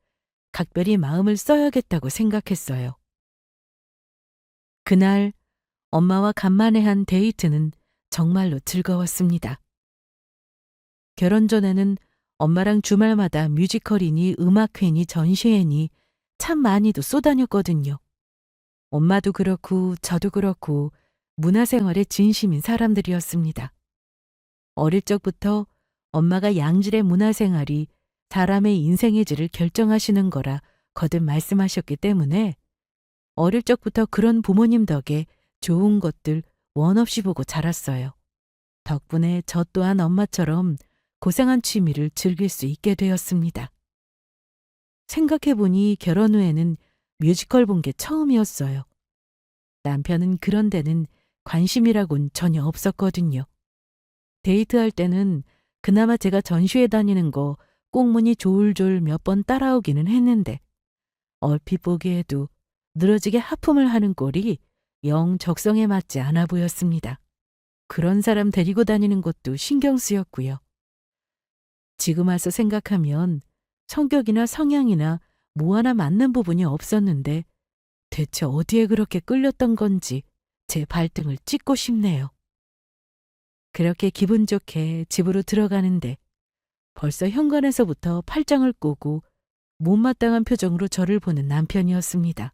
각별히 마음을 써야겠다고 생각했어요. 그날 엄마와 간만에 한 데이트는 정말로 즐거웠습니다. 결혼 전에는 엄마랑 주말마다 뮤지컬이니 음악회니 전시회니 참 많이도 쏘다녔거든요. 엄마도 그렇고 저도 그렇고 문화생활에 진심인 사람들이었습니다. 어릴 적부터 엄마가 양질의 문화생활이 사람의 인생의 질을 결정하시는 거라 거듭 말씀하셨기 때문에 어릴 적부터 그런 부모님 덕에 좋은 것들 원 없이 보고 자랐어요. 덕분에 저 또한 엄마처럼 고상한 취미를 즐길 수 있게 되었습니다. 생각해보니 결혼 후에는 뮤지컬 본 게 처음이었어요. 남편은 그런 데는 관심이라곤 전혀 없었거든요. 데이트할 때는 그나마 제가 전시회 다니는 거 꽁무니 졸졸 몇 번 따라오기는 했는데 얼핏 보기에도 늘어지게 하품을 하는 꼴이 영 적성에 맞지 않아 보였습니다. 그런 사람 데리고 다니는 것도 신경 쓰였고요. 지금 와서 생각하면 성격이나 성향이나 뭐 하나 맞는 부분이 없었는데 대체 어디에 그렇게 끌렸던 건지 제 발등을 찍고 싶네요. 그렇게 기분 좋게 집으로 들어가는데 벌써 현관에서부터 팔짱을 꼬고 못마땅한 표정으로 저를 보는 남편이었습니다.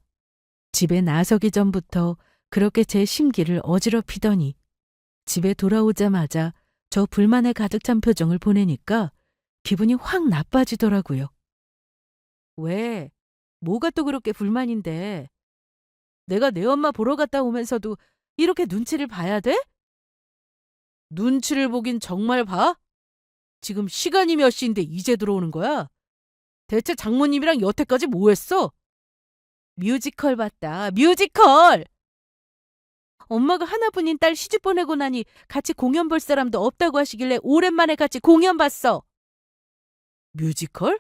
집에 나서기 전부터 그렇게 제 심기를 어지럽히더니 집에 돌아오자마자 저 불만에 가득 찬 표정을 보내니까 기분이 확 나빠지더라고요. 왜? 뭐가 또 그렇게 불만인데? 내가 내 엄마 보러 갔다 오면서도 이렇게 눈치를 봐야 돼? 눈치를 보긴 정말 봐? 지금 시간이 몇 시인데 이제 들어오는 거야? 대체 장모님이랑 여태까지 뭐 했어? 뮤지컬 봤다. 뮤지컬! 엄마가 하나뿐인 딸 시집 보내고 나니 같이 공연 볼 사람도 없다고 하시길래 오랜만에 같이 공연 봤어. 뮤지컬?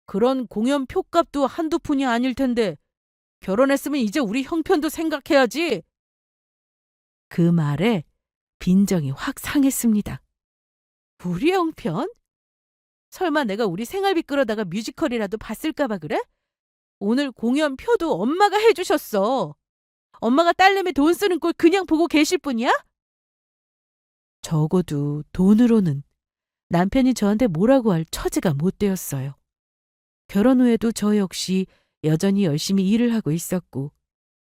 그런 공연 표값도 한두 푼이 아닐 텐데 결혼했으면 이제 우리 형편도 생각해야지. 그 말에 빈정이 확 상했습니다. 우리 형편? 설마 내가 우리 생활비 끌어다가 뮤지컬이라도 봤을까 봐 그래? 오늘 공연 표도 엄마가 해주셨어. 엄마가 딸내미 돈 쓰는 꼴 그냥 보고 계실 뿐이야? 적어도 돈으로는 남편이 저한테 뭐라고 할 처지가 못 되었어요. 결혼 후에도 저 역시 여전히 열심히 일을 하고 있었고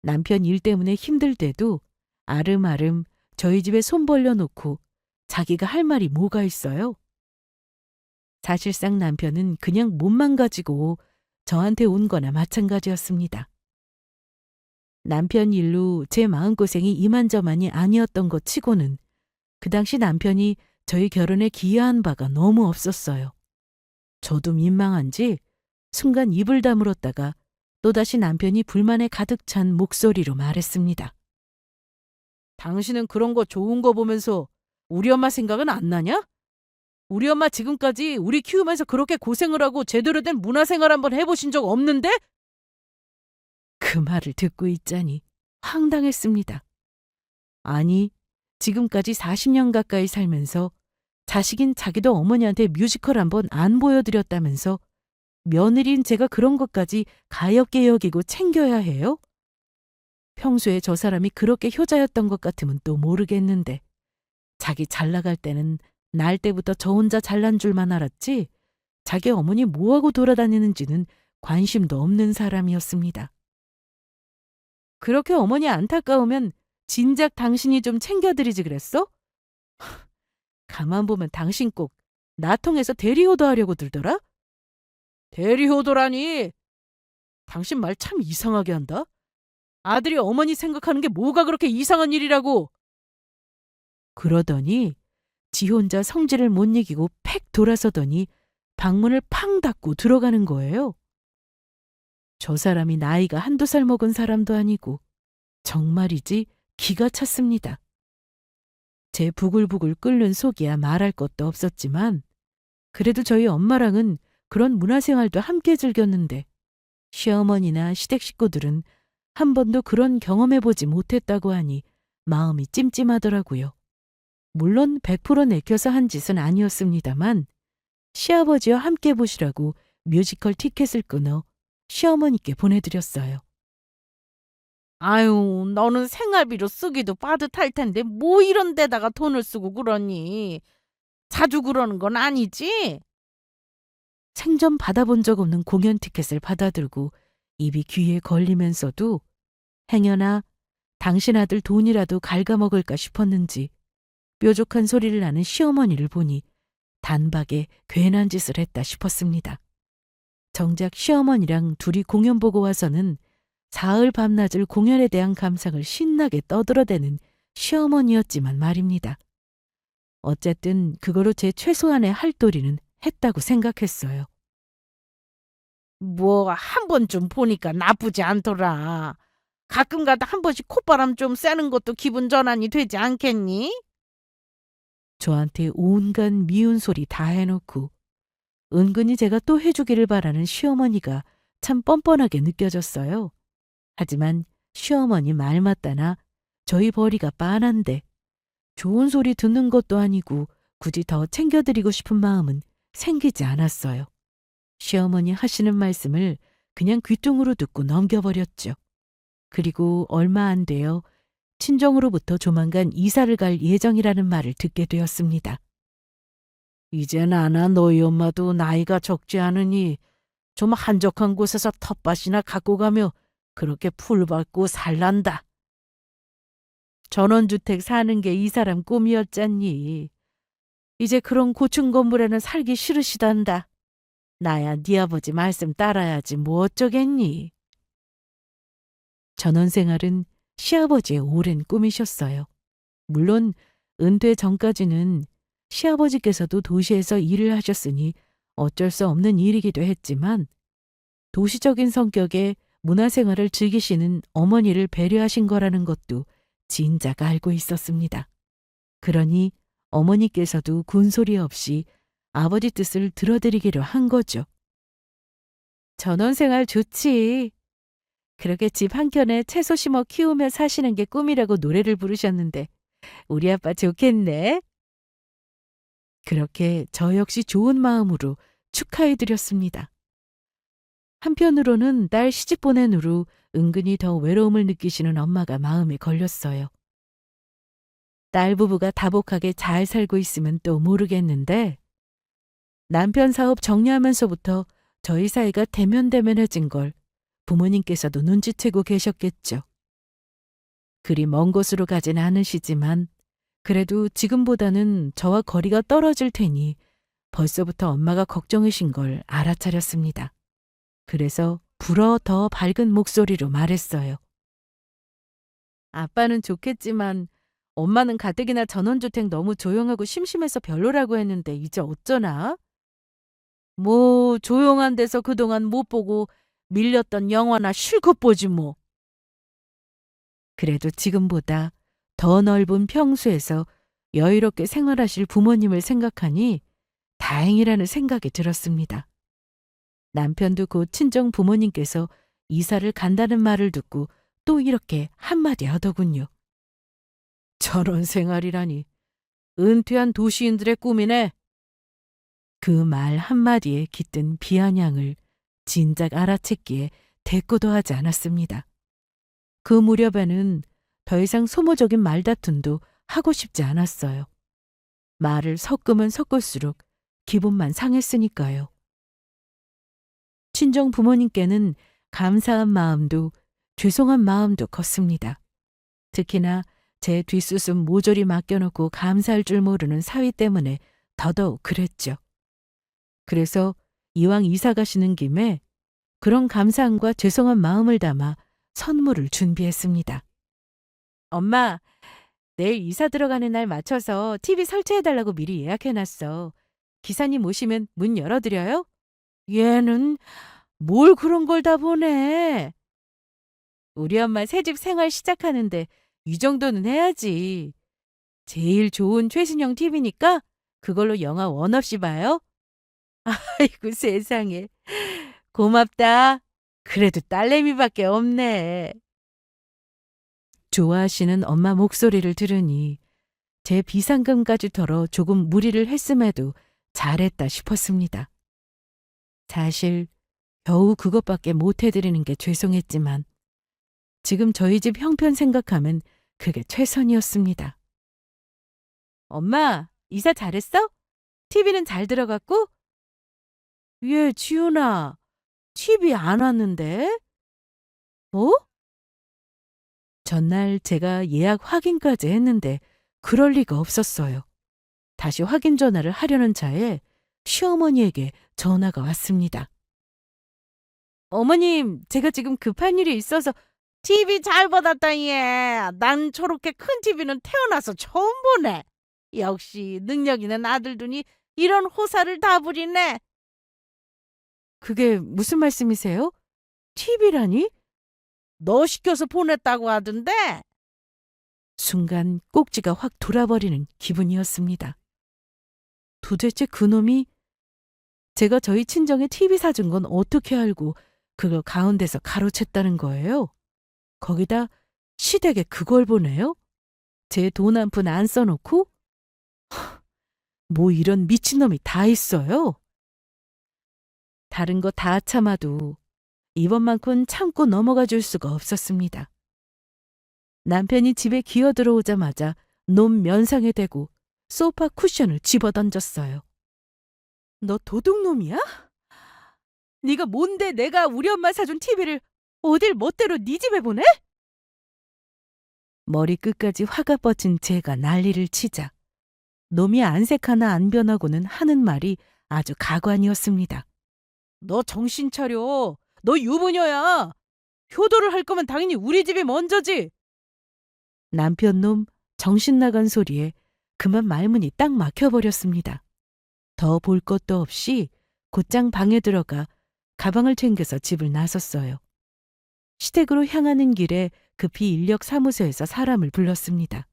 남편 일 때문에 힘들 때도 아름아름 저희 집에 손 벌려놓고 자기가 할 말이 뭐가 있어요? 사실상 남편은 그냥 몸만 가지고 저한테 온 거나 마찬가지였습니다. 남편 일로 제 마음고생이 이만저만이 아니었던 것 치고는 그 당시 남편이 저희 결혼에 기여한 바가 너무 없었어요. 저도 민망한지 순간 입을 다물었다가 또다시 남편이 불만에 가득 찬 목소리로 말했습니다. 당신은 그런 거 좋은 거 보면서 우리 엄마 생각은 안 나냐? 우리 엄마 지금까지 우리 키우면서 그렇게 고생을 하고 제대로 된 문화생활 한번 해보신 적 없는데? 그 말을 듣고 있자니 황당했습니다. 아니, 지금까지 40년 가까이 살면서 자식인 자기도 어머니한테 뮤지컬 한번 안 보여드렸다면서 며느리인 제가 그런 것까지 가엾게 여기고 챙겨야 해요? 평소에 저 사람이 그렇게 효자였던 것 같으면 또 모르겠는데 자기 잘 나갈 때는 날 때부터 저 혼자 잘난 줄만 알았지 자기 어머니 뭐하고 돌아다니는지는 관심도 없는 사람이었습니다. 그렇게 어머니 안타까우면 진작 당신이 좀 챙겨드리지 그랬어? 가만 보면 당신 꼭 나 통해서 대리효도 하려고 들더라? 대리효도라니! 당신 말 참 이상하게 한다. 아들이 어머니 생각하는 게 뭐가 그렇게 이상한 일이라고. 그러더니 지 혼자 성질을 못 이기고 팩 돌아서더니 방문을 팡 닫고 들어가는 거예요. 저 사람이 나이가 한두 살 먹은 사람도 아니고 정말이지 기가 찼습니다. 제 부글부글 끓는 속이야 말할 것도 없었지만 그래도 저희 엄마랑은 그런 문화생활도 함께 즐겼는데 시어머니나 시댁 식구들은 한 번도 그런 경험해보지 못했다고 하니 마음이 찜찜하더라고요. 물론 100% 내켜서 한 짓은 아니었습니다만 시아버지와 함께 보시라고 뮤지컬 티켓을 끊어 시어머니께 보내드렸어요. 아유, 너는 생활비로 쓰기도 빠듯할 텐데 뭐 이런 데다가 돈을 쓰고 그러니? 자주 그러는 건 아니지? 생전 받아본 적 없는 공연 티켓을 받아들고 입이 귀에 걸리면서도 행여나 당신 아들 돈이라도 갉아먹을까 싶었는지 뾰족한 소리를 하는 시어머니를 보니 단박에 괜한 짓을 했다 싶었습니다. 정작 시어머니랑 둘이 공연 보고 와서는 사흘 밤낮을 공연에 대한 감상을 신나게 떠들어대는 시어머니였지만 말입니다. 어쨌든 그거로 제 최소한의 할도리는 했다고 생각했어요. 뭐 한 번쯤 보니까 나쁘지 않더라. 가끔가다 한 번씩 콧바람 좀 쐬는 것도 기분 전환이 되지 않겠니? 저한테 온갖 미운 소리 다 해놓고 은근히 제가 또 해주기를 바라는 시어머니가 참 뻔뻔하게 느껴졌어요. 하지만 시어머니 말 맞다나 저희 벌이가 빤한데 좋은 소리 듣는 것도 아니고 굳이 더 챙겨드리고 싶은 마음은 생기지 않았어요. 시어머니 하시는 말씀을 그냥 귀뚱으로 듣고 넘겨버렸죠. 그리고 얼마 안 되어 친정으로부터 조만간 이사를 갈 예정이라는 말을 듣게 되었습니다. 이제 나나 너희 엄마도 나이가 적지 않으니 좀 한적한 곳에서 텃밭이나 갖고 가며 그렇게 풀 밟고 살란다. 전원주택 사는 게 이 사람 꿈이었잖니. 이제 그런 고층 건물에는 살기 싫으시단다. 나야 네 아버지 말씀 따라야지 뭐 어쩌겠니. 전원생활은 시아버지의 오랜 꿈이셨어요. 물론 은퇴 전까지는 시아버지께서도 도시에서 일을 하셨으니 어쩔 수 없는 일이기도 했지만 도시적인 성격의 문화생활을 즐기시는 어머니를 배려하신 거라는 것도 진작 알고 있었습니다. 그러니 어머니께서도 군소리 없이 아버지 뜻을 들어드리기로 한 거죠. 전원생활 좋지. 그렇게 집 한켠에 채소 심어 키우며 사시는 게 꿈이라고 노래를 부르셨는데 우리 아빠 좋겠네. 그렇게 저 역시 좋은 마음으로 축하해드렸습니다. 한편으로는 딸 시집 보낸 후로 은근히 더 외로움을 느끼시는 엄마가 마음에 걸렸어요. 딸 부부가 다복하게 잘 살고 있으면 또 모르겠는데 남편 사업 정리하면서부터 저희 사이가 대면대면해진 걸 부모님께서도 눈치채고 계셨겠죠. 그리 먼 곳으로 가진 않으시지만 그래도 지금보다는 저와 거리가 떨어질 테니 벌써부터 엄마가 걱정이신 걸 알아차렸습니다. 그래서 불어 더 밝은 목소리로 말했어요. 아빠는 좋겠지만 엄마는 가뜩이나 전원주택 너무 조용하고 심심해서 별로라고 했는데 이제 어쩌나? 뭐 조용한 데서 그동안 못 보고 밀렸던 영화나 실컷 보지 뭐. 그래도 지금보다 더 넓은 평수에서 여유롭게 생활하실 부모님을 생각하니 다행이라는 생각이 들었습니다. 남편도 곧 친정 부모님께서 이사를 간다는 말을 듣고 또 이렇게 한마디 하더군요. 저런 생활이라니 은퇴한 도시인들의 꿈이네. 그 말 한마디에 깃든 비아냥을 진작 알아챘기에 대꾸도 하지 않았습니다. 그 무렵에는 더 이상 소모적인 말다툼도 하고 싶지 않았어요. 말을 섞으면 섞을수록 기분만 상했으니까요. 친정 부모님께는 감사한 마음도 죄송한 마음도 컸습니다. 특히나 제 뒷수습 모조리 맡겨놓고 감사할 줄 모르는 사위 때문에 더더욱 그랬죠. 그래서 이왕 이사 가시는 김에 그런 감사함과 죄송한 마음을 담아 선물을 준비했습니다. 엄마, 내일 이사 들어가는 날 맞춰서 TV 설치해달라고 미리 예약해놨어. 기사님 오시면 문 열어드려요? 얘는 뭘 그런 걸 다 보내. 우리 엄마 새집 생활 시작하는데 이 정도는 해야지. 제일 좋은 최신형 TV니까 그걸로 영화 원 없이 봐요. 아이고 세상에. 고맙다. 그래도 딸내미밖에 없네. 좋아하시는 엄마 목소리를 들으니 제 비상금까지 덜어 조금 무리를 했음에도 잘했다 싶었습니다. 사실 겨우 그것밖에 못 해드리는 게 죄송했지만 지금 저희 집 형편 생각하면 그게 최선이었습니다. 엄마, 이사 잘했어? TV는 잘 들어갔고? 예, 지훈아. TV 안 왔는데? 어? 전날 제가 예약 확인까지 했는데 그럴 리가 없었어요. 다시 확인 전화를 하려는 차에 시어머니에게 전화가 왔습니다. 어머님, 제가 지금 급한 일이 있어서 TV 잘 받았다 얘. 난 저렇게 큰 TV는 태어나서 처음 보네. 역시 능력 있는 아들 두니 이런 호사를 다 부리네. 그게 무슨 말씀이세요? TV라니? 너 시켜서 보냈다고 하던데. 순간 꼭지가 확 돌아버리는 기분이었습니다. 도대체 그놈이 제가 저희 친정에 TV 사준 건 어떻게 알고 그걸 가운데서 가로챘다는 거예요? 거기다 시댁에 그걸 보내요? 제 돈 한 푼 안 써놓고? 뭐 이런 미친놈이 다 있어요? 다른 거 다 참아도 이번만큼 참고 넘어가 줄 수가 없었습니다. 남편이 집에 기어 들어오자마자 놈 면상에 대고 소파 쿠션을 집어던졌어요. 너 도둑놈이야? 네가 뭔데 내가 우리 엄마 사준 TV를 어딜 멋대로 네 집에 보내? 머리끝까지 화가 뻗친 제가 난리를 치자 놈이 안색 하나 안 변하고는 하는 말이 아주 가관이었습니다. 너 정신 차려. 너 유부녀야. 효도를 할 거면 당연히 우리 집이 먼저지. 남편 놈 정신 나간 소리에 그만 말문이 딱 막혀버렸습니다. 더 볼 것도 없이 곧장 방에 들어가 가방을 챙겨서 집을 나섰어요. 시댁으로 향하는 길에 급히 인력 사무소에서 사람을 불렀습니다.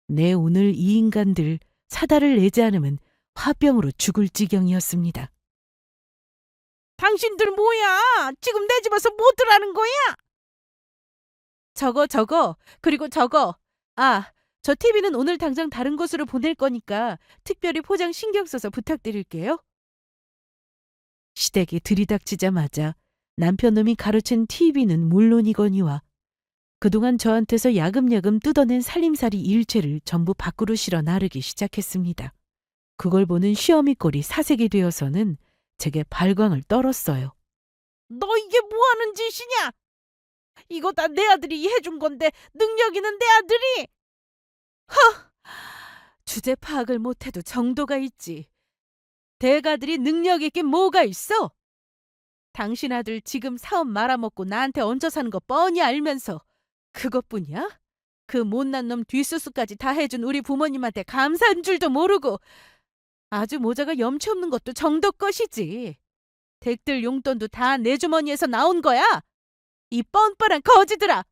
내 오늘 이 인간들 사달을 내지 않으면 화병으로 죽을 지경이었습니다. 당신들 뭐야? 지금 내 집에서 뭐 들라는 거야? 저거, 그리고 저거. 아, 저 TV는 오늘 당장 다른 곳으로 보낼 거니까 특별히 포장 신경 써서 부탁드릴게요. 시댁이 들이닥치자마자 남편놈이 가로챈 TV는 물론이거니와 그동안 저한테서 야금야금 뜯어낸 살림살이 일체를 전부 밖으로 실어 나르기 시작했습니다. 그걸 보는 시어미 꼴이 사색이 되어서는 제게 발광을 떨었어요. 너 이게 뭐 하는 짓이냐? 이거 다 내 아들이 해준 건데 능력 있는 내 아들이. 주제 파악을 못해도 정도가 있지. 대가들이 능력 있긴 뭐가 있어? 당신 아들 지금 사업 말아먹고 나한테 얹어 사는 거 뻔히 알면서 그것뿐이야? 그 못난 놈 뒷수수까지 다 해준 우리 부모님한테 감사한 줄도 모르고 아주 모자가 염치 없는 것도 정도 것이지. 댁들 용돈도 다 내 주머니에서 나온 거야. 이 뻔뻔한 거지들아.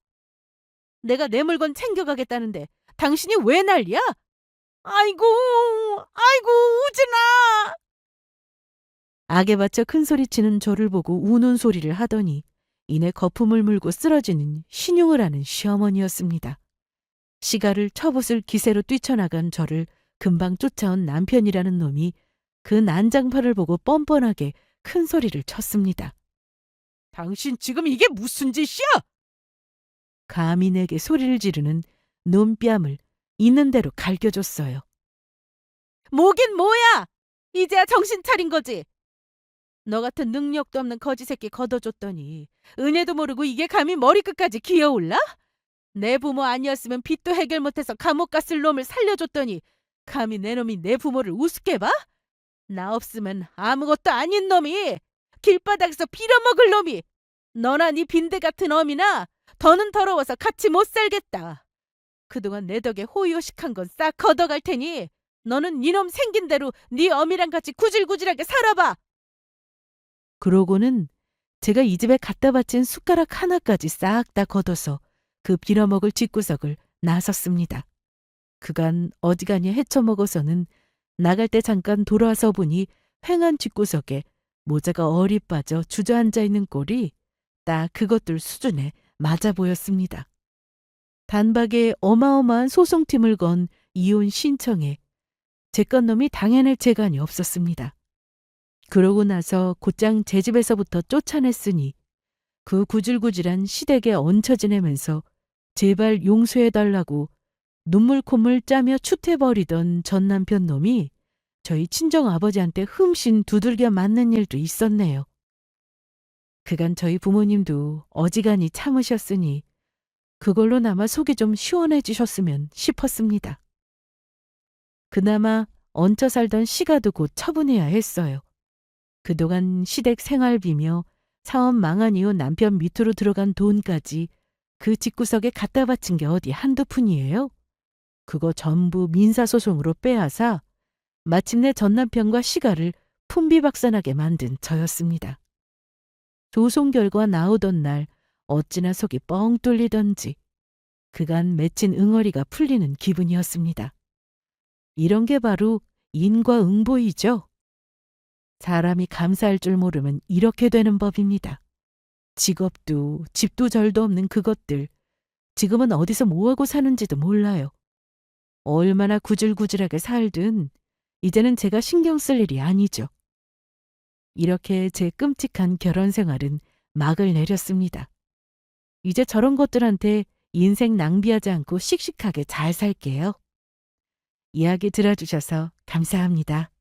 내가 내 물건 챙겨가겠다는데 당신이 왜 난리야? 아이고, 아이고 우진아. 악에 받쳐 큰소리치는 저를 보고 우는 소리를 하더니 이내 거품을 물고 쓰러지는 신용을 하는 시어머니였습니다. 시가를 처붓을 기세로 뛰쳐나간 저를 금방 쫓아온 남편이라는 놈이 그 난장판을 보고 뻔뻔하게 큰 소리를 쳤습니다. 당신 지금 이게 무슨 짓이야? 감히 내게 소리를 지르는 놈 뺨을 있는 대로 갈겨줬어요. 뭐긴 뭐야! 이제야 정신 차린 거지. 너 같은 능력도 없는 거지 새끼 걷어줬더니 은혜도 모르고 이게 감히 머리끝까지 기어올라? 내 부모 아니었으면 빚도 해결 못해서 감옥 갔을 놈을 살려줬더니 감히 내 놈이 내 부모를 우습게 봐? 나 없으면 아무것도 아닌 놈이 길바닥에서 빌어먹을 놈이 너나 네 빈대 같은 어미나 더는 더러워서 같이 못 살겠다. 그동안 내 덕에 호의호식한 건 싹 걷어갈 테니 너는 니놈 생긴 대로 네 어미랑 같이 구질구질하게 살아봐. 그러고는 제가 이 집에 갖다 바친 숟가락 하나까지 싹 다 걷어서 그 빌어먹을 집구석을 나섰습니다. 그간 어지간히 헤쳐먹어서는 나갈 때 잠깐 돌아와서 보니 횡한 뒷구석에 모자가 어리 빠져 주저앉아 있는 꼴이 딱 그것들 수준에 맞아 보였습니다. 단박에 어마어마한 소송팀을 건 이혼 신청에 제 건 놈이 당해낼 재간이 없었습니다. 그러고 나서 곧장 제 집에서부터 쫓아냈으니 그 구질구질한 시댁에 얹혀 지내면서 제발 용서해달라고 눈물 콧물 짜며 추태버리던 전 남편 놈이 저희 친정아버지한테 흠씬 두들겨 맞는 일도 있었네요. 그간 저희 부모님도 어지간히 참으셨으니 그걸로나마 속이 좀 시원해지셨으면 싶었습니다. 그나마 얹혀 살던 시가도 곧 처분해야 했어요. 그동안 시댁 생활비며 사업 망한 이후 남편 밑으로 들어간 돈까지 그 집구석에 갖다 바친 게 어디 한두 푼이에요? 그거 전부 민사소송으로 빼앗아 마침내 전 남편과 시가를 풍비박산하게 만든 저였습니다. 소송 결과 나오던 날 어찌나 속이 뻥 뚫리던지 그간 맺힌 응어리가 풀리는 기분이었습니다. 이런 게 바로 인과응보이죠. 사람이 감사할 줄 모르면 이렇게 되는 법입니다. 직업도 집도 절도 없는 그것들 지금은 어디서 뭐하고 사는지도 몰라요. 얼마나 구질구질하게 살든 이제는 제가 신경 쓸 일이 아니죠. 이렇게 제 끔찍한 결혼 생활은 막을 내렸습니다. 이제 저런 것들한테 인생 낭비하지 않고 씩씩하게 잘 살게요. 이야기 들어주셔서 감사합니다.